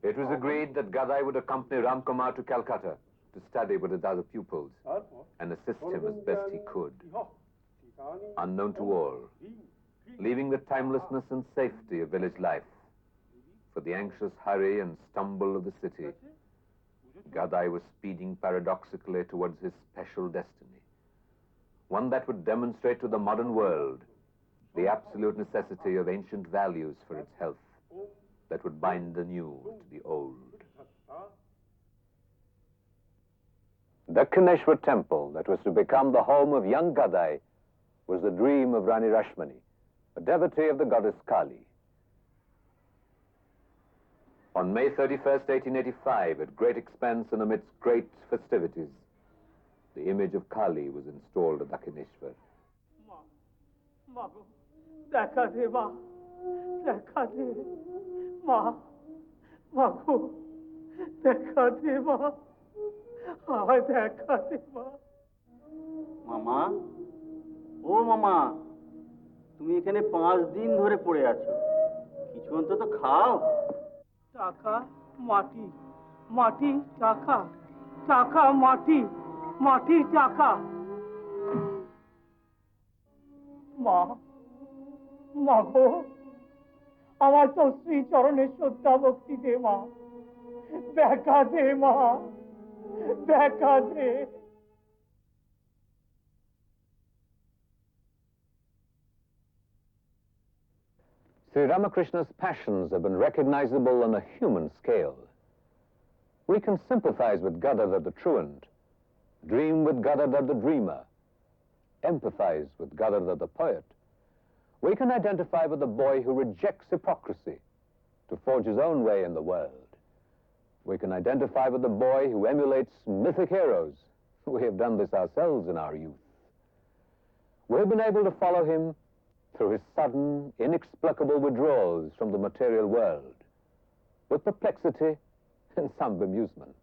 It was agreed that Gadai would accompany Ramkumar to Calcutta to study with his other pupils and assist him as best he could, unknown to all, leaving the timelessness and safety of village life for the anxious hurry and stumble of the city. Gadai was speeding paradoxically towards his special destiny, one that would demonstrate to the modern world the absolute necessity of ancient values for its health, that would bind the new to the old. Dakshineshwar temple that was to become the home of young Gadai was the dream of Rani Rashmani, a devotee of the goddess Kali. On May 31st, 1885, at great expense and amidst great festivities, the image of Kali was installed at Dakshineshwar. মামা, ও মামা, তুমি এখানে 5 দিন ধরে পড়ে আছো, কিছু অন্তত খাও। টাকা মাটি, মাটি টাকা, টাকা মাটি, মাটি টাকা। মা, মাগো, আমার তো শ্রী চরণে শ্রদ্ধা ভক্তি দে মা, দেখা দে মা, দেখা দে। Sri Ramkrishna's passions have been recognizable on a human scale. We can sympathize with Gadadhar the truant, dream with Gadadhar the dreamer, empathize with Gadadhar the poet. We can identify with the boy who rejects hypocrisy to forge his own way in the world. We can identify with the boy who emulates mythic heroes. We have done this ourselves in our youth. We've been able to follow him through his sudden, inexplicable withdrawals from the material world, with perplexity and some bemusement.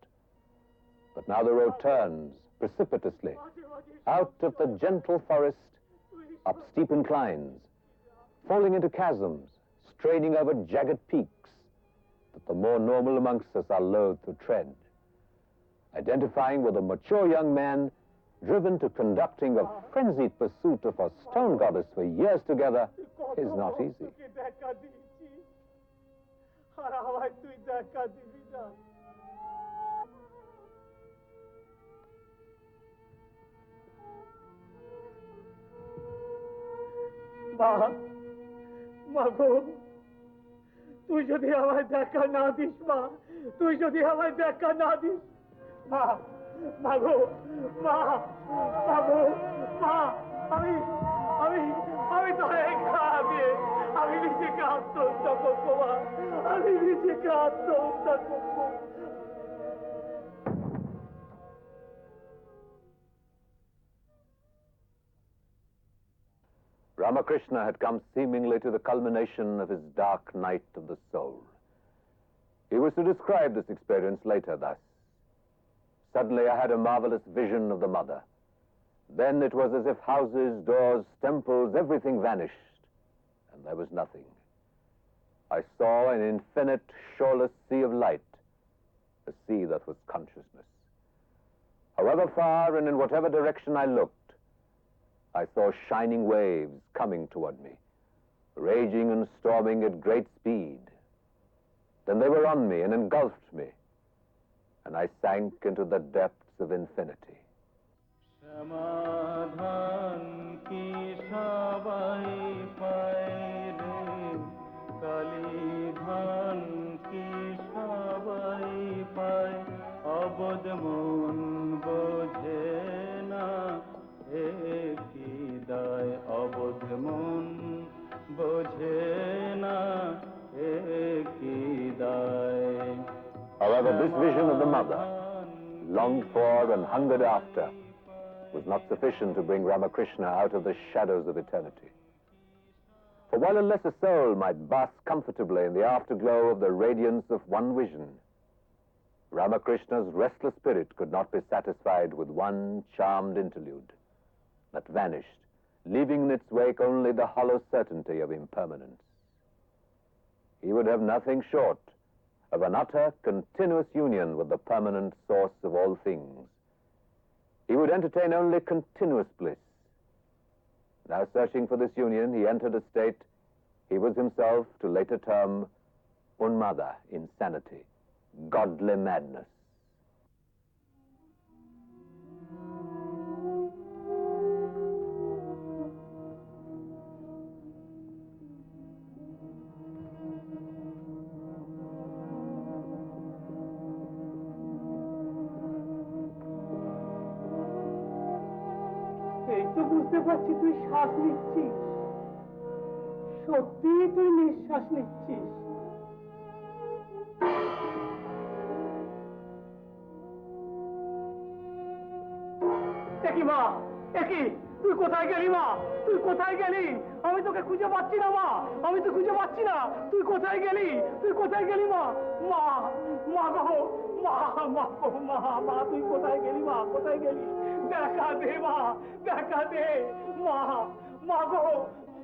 But now the road turns precipitously out of the gentle forest, up steep inclines, falling into chasms, straining over jagged peaks that the more normal amongst us are loath to tread. Identifying with a mature young man driven to conducting a frenzied pursuit of a stone goddess for years together is not easy. মা, মাগো, তুই যদি আমায় দেখা না this মা, তুই যদি আমায় দেখা না দিস, মা, মাগো, মা, মাগো, মা, আমি আমি আমি তোরে খাবে, আমি নিজেকে আত্মহত্যা করবো মা, আমি নিজেকে আত্মহত্যা করবো। Ramakrishna had come seemingly to the culmination of his dark night of the soul. He was to describe this experience later thus. Suddenly I had a marvelous vision of the mother. Then it was as if houses, doors, temples, everything vanished, and there was nothing. I saw an infinite, shoreless sea of light, a sea that was consciousness. However far and in whatever direction I looked, I saw shining waves coming toward me, raging and storming at great speed. Then they were on me and engulfed me, and I sank into the depths of infinity. However, this vision of the mother, longed for and hungered after, was not sufficient to bring Ramakrishna out of the shadows of eternity. For while a lesser soul might bask comfortably in the afterglow of the radiance of one vision, Ramakrishna's restless spirit could not be satisfied with one charmed interlude that vanished, leaving in its wake only the hollow certainty of impermanence. He would have nothing short of an utter, continuous union with the permanent source of all things. He would entertain only continuous bliss. Now searching for this union, he entered a state he was himself to later term Unmada, insanity, godly madness. এই তো বুঝতে পারছি তুই শ্বাস নিচ্ছিস, সত্যি তুই নিঃশ্বাস নিচ্ছিস। একই মা, একই তুই কোথায় গেলি মা? তুই কোথায় গেলি? আমি তোকে খুঁজে পাচ্ছি না মা, আমি তো খুঁজে পাচ্ছি না। তুই কোথায় গেলি? তুই কোথায় গেলি মা? মা, মা গো, মা, মা গো, মা, মা তুই কোথায় গেলি মা? কোথায় গেলি? দেখা দে মা, দেখা দে মা, মা গো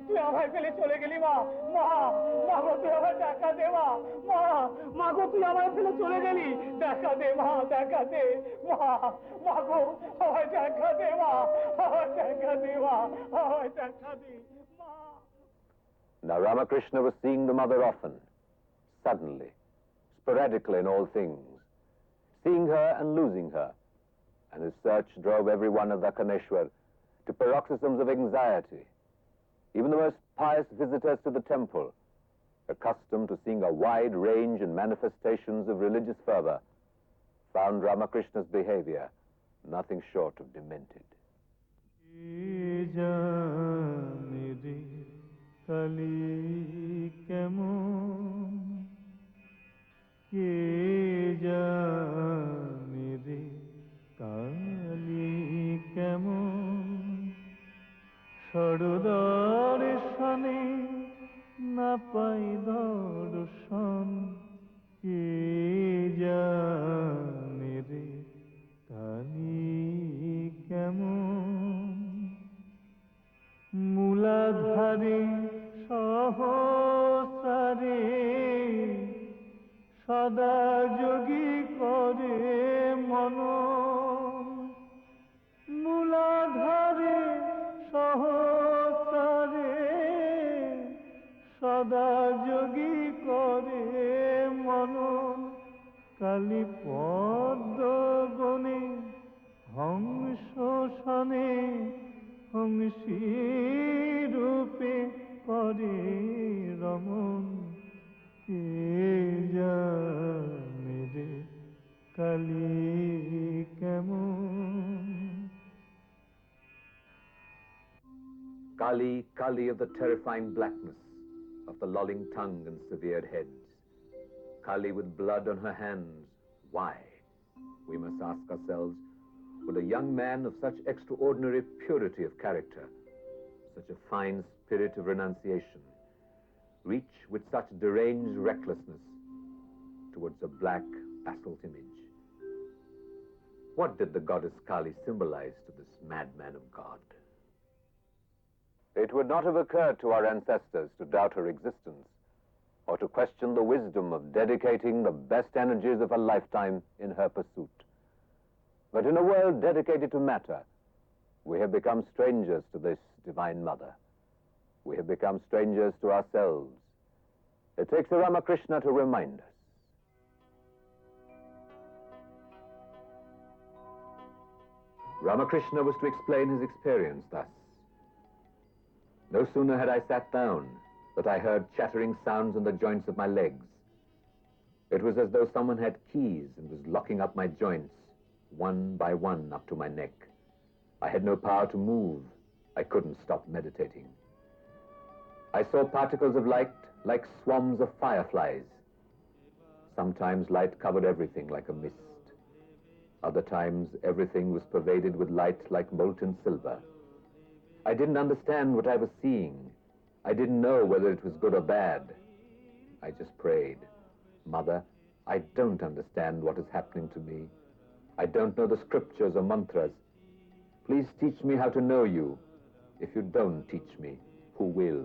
তুই আমায় ফেলে চলে গেলি মা, মা, মা গো তুই আমায় দেখা দে মা, মা, মা গো তুই আমায় ফেলে চলে গেলি, দেখা দে মা, দেখা দে মা, মা গো আমায় দেখা দে মা, আমায় দেখা দে মা, আমায় দেখা দে মা। Now Ramakrishna was seeing the mother often, suddenly, sporadically in all things, seeing her and losing her, and his search drove every one of the Kaneshwar to paroxysms of anxiety. Even the most pious visitors to the temple, accustomed to seeing a wide range and manifestations of religious fervor, found Ramakrishna's behavior nothing short of demented. Doordarshan na pai doordarshan ke jane re kali kemon muladhare sahosare sada jogi kore manon muladhare সহস্রে সদা যোগী করে মনন কালী পদ্ম গণে হংস সনে হংসী রূপে করে রমন কে জানে রে কালী কেমন। Kali, Kali of the terrifying blackness, of the lolling tongue and severed heads. Kali with blood on her hands. Why? We must ask ourselves, would a young man of such extraordinary purity of character, such a fine spirit of renunciation, reach with such deranged recklessness towards a black basalt image? What did the goddess Kali symbolize to this madman of God? It would not have occurred to our ancestors to doubt her existence or to question the wisdom of dedicating the best energies of a lifetime in her pursuit. But in a world dedicated to matter, we have become strangers to this Divine Mother. We have become strangers to ourselves. It takes a Ramakrishna to remind us. Ramakrishna was to explain his experience thus. No sooner had I sat down that I heard chattering sounds in the joints of my legs. It was as though someone had keys and was locking up my joints, one by one up to my neck. I had no power to move. I couldn't stop meditating. I saw particles of light like swarms of fireflies. Sometimes light covered everything like a mist. Other times everything was pervaded with light like molten silver. I didn't understand what I was seeing. I didn't know whether it was good or bad. I just prayed, Mother, I don't understand what is happening to me. I don't know the scriptures or mantras. Please teach me how to know you. If you don't teach me, who will?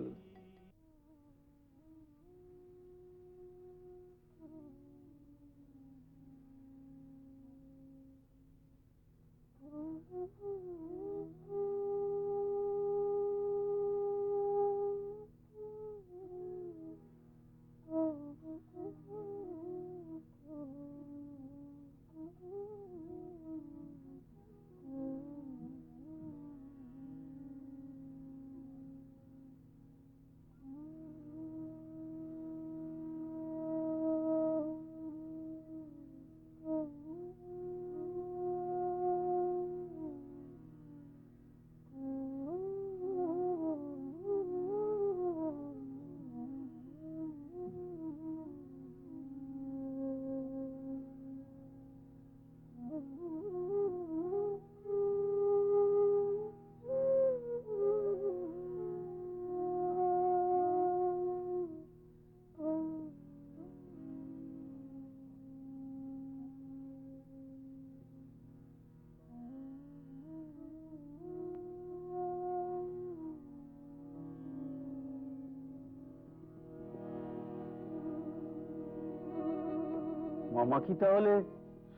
মামা কি তাহলে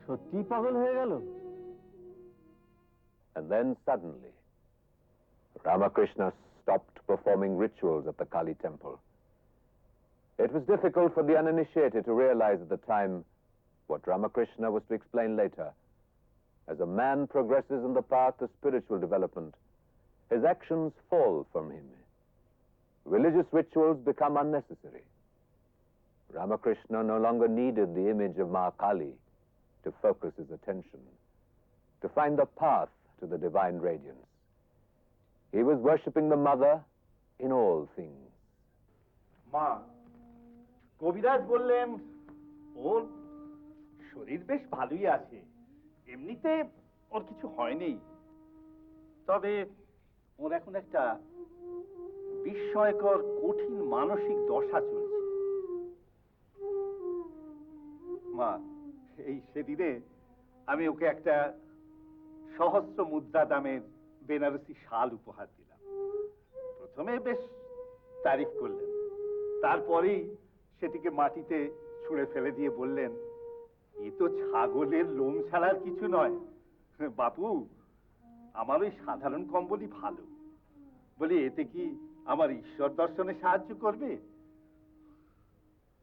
সত্যিই পাগল হয়ে গেল? And then suddenly, Ramakrishna stopped performing rituals at the Kali temple. It was difficult for the uninitiated to realize at the time what Ramakrishna was to explain later. As a man progresses in the path of spiritual development, his actions fall from him. Religious rituals become unnecessary. Ramakrishna no longer needed the image of Ma Kali to focus his attention, to find the path to the divine radiance. He was worshipping the Mother in all things. মা, কবিরাজ বললেন ওর শরীর বেশ ভালোই আছে, এমনিতে ওর কিছু হয়নি, তবে ওর এখন একটা বিস্ময়কর কঠিন মানসিক দশা চলছে। মা, এই সেদিনে আমি ওকে একটা সহস্র মুদ্রা দামের বেনারসি শাল উপহার দিলাম। প্রথমে বেশ তারিফ করলেন, তারপরেই সেটিকে মাটিতে ছুঁড়ে ফেলে দিয়ে বললেন, এ তো ছাগলের লোম ছাড়ার কিছু নয় বাপু, আমার ওই সাধারণ কম্বলই ভালো। বলি, এতে কি আমার ঈশ্বর দর্শনে সাহায্য করবে?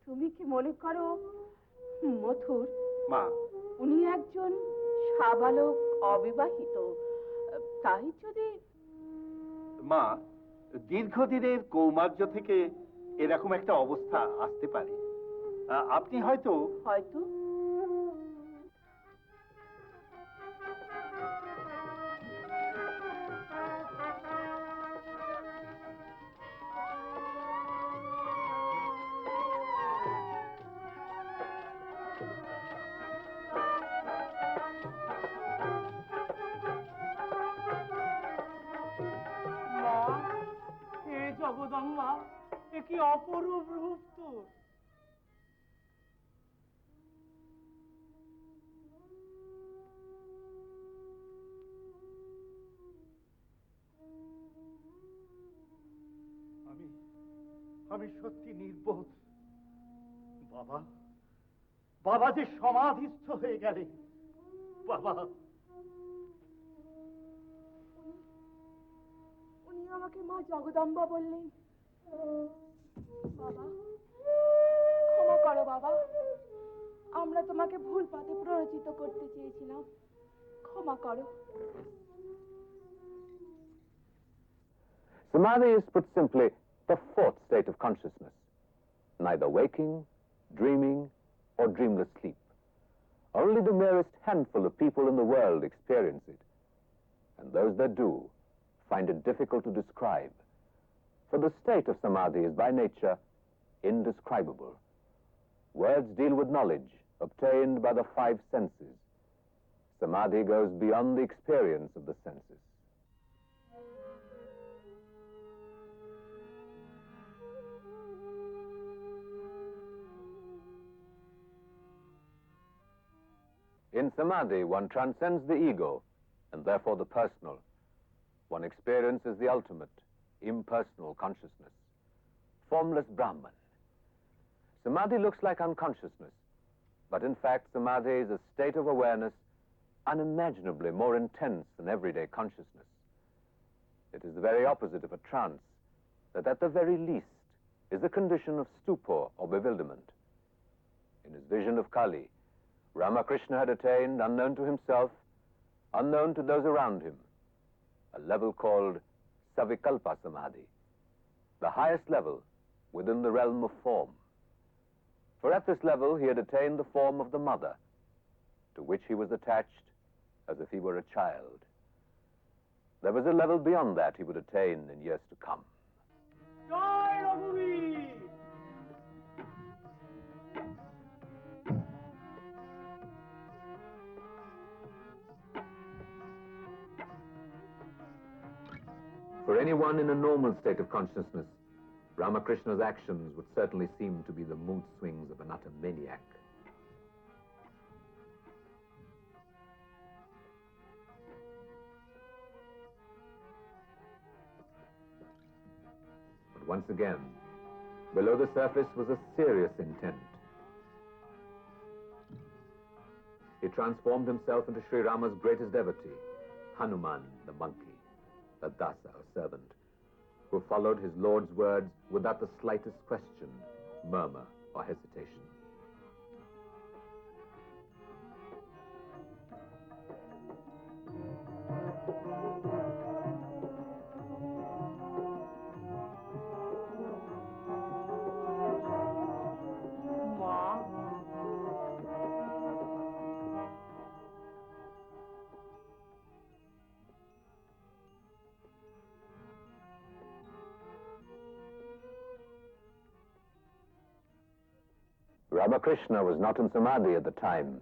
তুমি কি মনে করো মথুর, মা, উনি একজন সাবালক অবিবাহিত, তাই যদি? মা, দীর্ঘদিনের কৌমার্য থেকে এরকম একটা অবস্থা আসতে পারে। আপনি হয়তো হয়তো জগদম্বা, এ কি অপরূপ রূপ তোর! আমি সত্যি নির্বোধ। বাবা, বাবা যে সমাধিস্থ হয়ে গেলে। বাবা, উনি আমাকে মা জগদম্বা বললেন। বাবা, ক্ষমা করো বাবা, আমরা তোমাকে ভুল পথে প্ররোচিত করতে চেয়েছিলাম, ক্ষমা করো। Samadhi is, put simply, the fourth state of consciousness, neither waking, dreaming, or dreamless sleep. Only the merest handful of people in the world experience it, and those that do find it difficult to describe, for the state of Samadhi is by nature indescribable. Words deal with knowledge obtained by the five senses. Samadhi goes beyond the experience of the senses. In Samadhi, one transcends the ego, and therefore the personal. one experiences the ultimate, impersonal consciousness, formless Brahman. Samadhi looks like unconsciousness, but in fact Samadhi is a state of awareness unimaginably more intense than everyday consciousness. It is the very opposite of a trance, that at the very least is the condition of stupor or bewilderment. In his vision of Kali, Ramakrishna had attained, unknown to himself, unknown to those around him, a level called Savikalpa Samadhi, the highest level within the realm of form. For at this level he had attained the form of the mother, to which he was attached as if he were a child. There was a level beyond that he would attain in years to come. Joy Raghubir. For anyone in a normal state of consciousness, Ramakrishna's actions would certainly seem to be the mood swings of an utter maniac. But once again, below the surface was a serious intent. He transformed himself into Sri Rama's greatest devotee, Hanuman the monkey, a dasa, or servant, who followed his Lord's words without the slightest question, murmur, or hesitation. Ramakrishna was not in Samadhi at the time.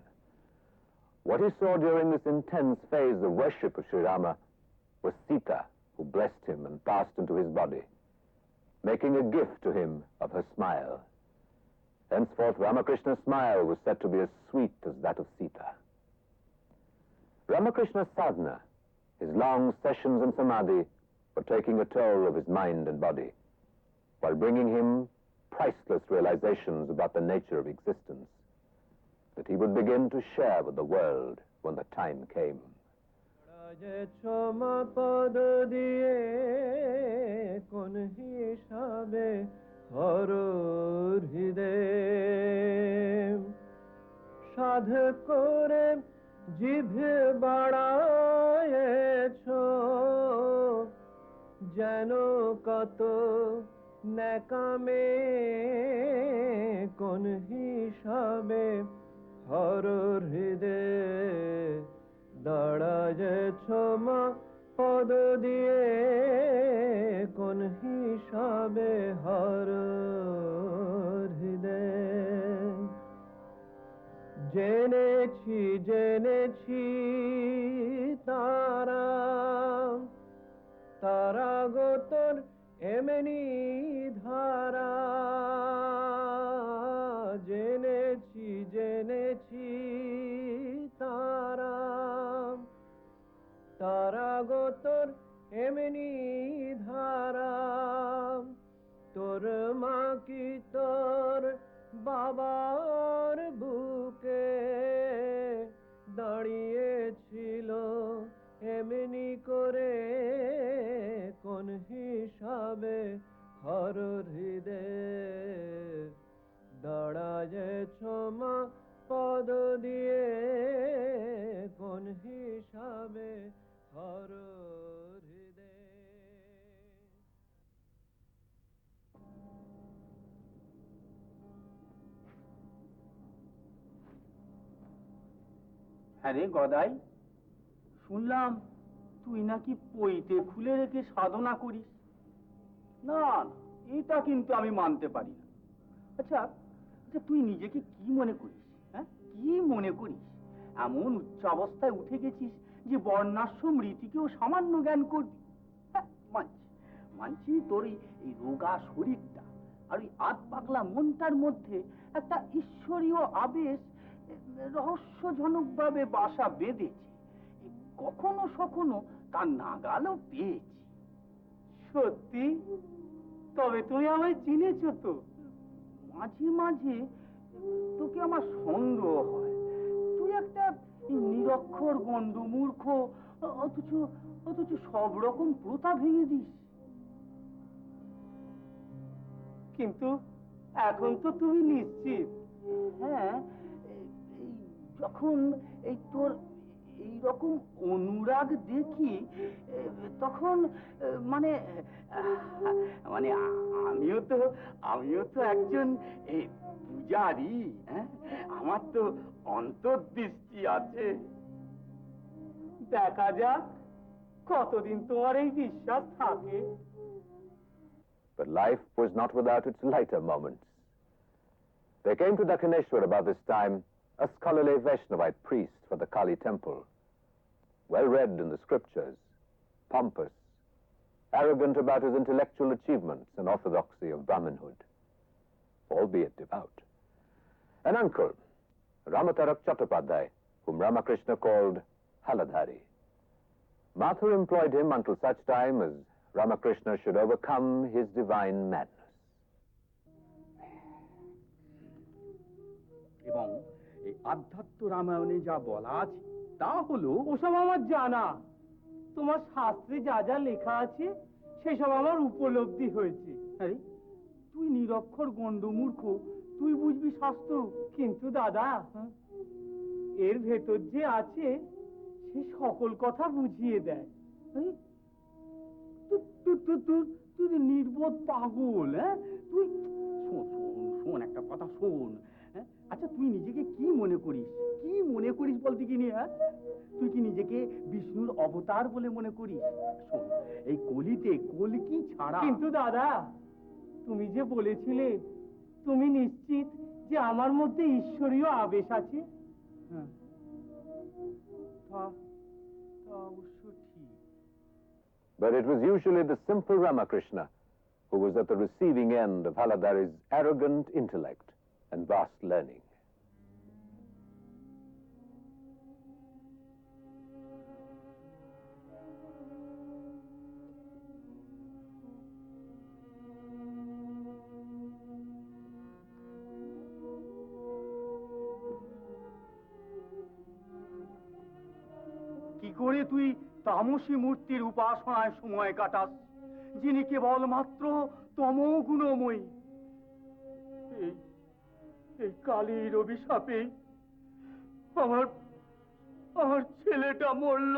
What he saw during this intense phase of worship of Sri Rama was Sita, who blessed him and passed into his body, making a gift to him of her smile. Henceforth, Ramakrishna's smile was said to be as sweet as that of Sita. Ramakrishna's sadhana, his long sessions in Samadhi, were taking a toll of his mind and body, while bringing him priceless realizations about the nature of existence that he would begin to share with the world when the time came. নেকামে কোন হিসাবে হর হৃদয়ে দাঁড়ায়েছ মা পদ দিয়ে কোন হিসাবে হর হৃদয়ে জেনেছি জেনেছি তারা তারা গোতর এমনি ধারা জেনেছি জেনেছি তারা তারা গোতর এমনি ধারা তোর মা কি তোর বাবার বুকে দাঁড়িয়েছিল এমনি করে কোন হিসাবে হর হৃদয়ে দাঁড়ায়েছ মা পদ দিয়ে কোন হিসাবে হর হৃদয়ে আরে গদাই, শুনলাম তুই নাকি পইতে খুলে রেখে সাধনা করিস। না না, এটা কিন্তু আমি মানতে পারি না। আচ্ছা আচ্ছা, তুই নিজেকে কি মনে করিস? হ্যাঁ, কি মনে করিস? এমন উচ্চ অবস্থায় উঠে গেছিস যে বর্ণাশ্রম রীতিকেও সামান্য জ্ঞান করবি? হ্যাঁ, মানছি মানছি, তোর এই রোগা শরীরটা আর ওই আধ পাগলা মনটার মধ্যে একটা ঈশ্বরীয় আবেশ রহস্যজনকভাবে বাসা বেঁধেছে। কখনো সখনো তার নাগালও পেয়েছি। সত্যি? তবে তুমি আমায় চিনেছো তো? মাঝে মাঝে তোকে আমার সন্দেহ হয়। তুই একটা নিরক্ষর গন্ডমূর্খ, অথচ অথচ সব রকম প্রথা ভেঙে দিস। কিন্তু এখন তো তুমি নিশ্চিত? হ্যাঁ, এই যখন এই তোর এইরকম অনুরাগ দেখি, তখন মানে মানে আমিও তো একজন পূজারি। হ্যাঁ, আমার তো অন্তর্দৃষ্টি আছে। দেখা যাক কতদিন তোমার এই বিশ্বাস থাকে। But life was not without its lighter moments. There came to Dakshineshwar about this time a scholarly Vaishnavite priest for the Kali temple, well read in the scriptures, pompous, arrogant about his intellectual achievements and orthodoxy of Brahmanhood, albeit devout. An uncle, Ramatarak Chattopadhyay, whom Ramakrishna called Haladhari. Mathur employed him until such time as Ramakrishna should overcome his divine madness. এবং এই আধ্যাত্ম রামায়ণে যা বলা আছে তা হলো, ওসব আমার জানা। তোমার শাস্ত্রে যা যা লেখা আছে সেসব আমার উপলব্ধি হয়েছে। আরে তুই নিরক্ষর গন্ডমূর্খ, তুই বুঝবি শাস্ত্র। কিন্তু দাদা, এর ভেতর যে আছে সে সকল কথা বুঝিয়ে দেয়। আরে, তুই নির্বোধ পাগল। হ্যাঁ, তুই শোন শোন শোন, একটা কথা শোন। হ্যাঁ, আচ্ছা তুই নিজেকে কি মনে করিস? কি মনে করিস বলতে কি নিয়ে? হ্যাঁ, তুই কি নিজেকে বিষ্ণুর অবতার বলে মনে করিস? শোন, এই কলিতে কলকি ছাড়া। কিন্তু দাদা, তুমি যে বলেছিলে তুমি নিশ্চিত যে আমার মধ্যে ঈশ্বরীয় আবেশ আছে। হ্যাঁ, তা অবশ্য ঠিক। But it was usually the simple Ramakrishna who was at the receiving end of Haladhari's arrogant intellect and vast learning. কি করে তুই তামসী মূর্তির উপাসনায় সময় কাটাস, যিনি কেবল মাত্র তমগুণময়ী? এই কালীর অভিশাপে আমার ছেলেটা মরল।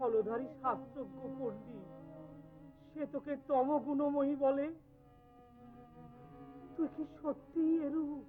হলধারী শাস্ত্রজ্ঞ পণ্ডিত, সে তোকে তমগুণময়ী বলে? তুই কি সত্যি এরূপ?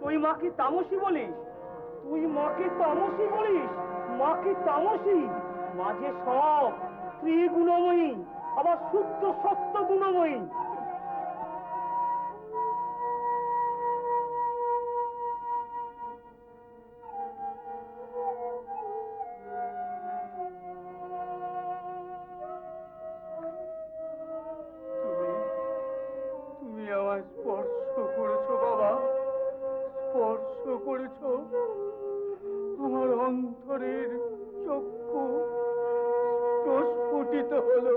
তুই মাকে তামসী বলিস? তুই মাকে তামসী বলিস? মাকে তামসী? মাঝে সব ত্রিগুণময়ী, আবার শুদ্ধ সত্য গুণময়ী। তুমি আমায় স্পর্শ করেছো বাবা, স্পর্শ করেছো। আমার অন্তরের চক্ষু প্রস্ফুটিত হলো।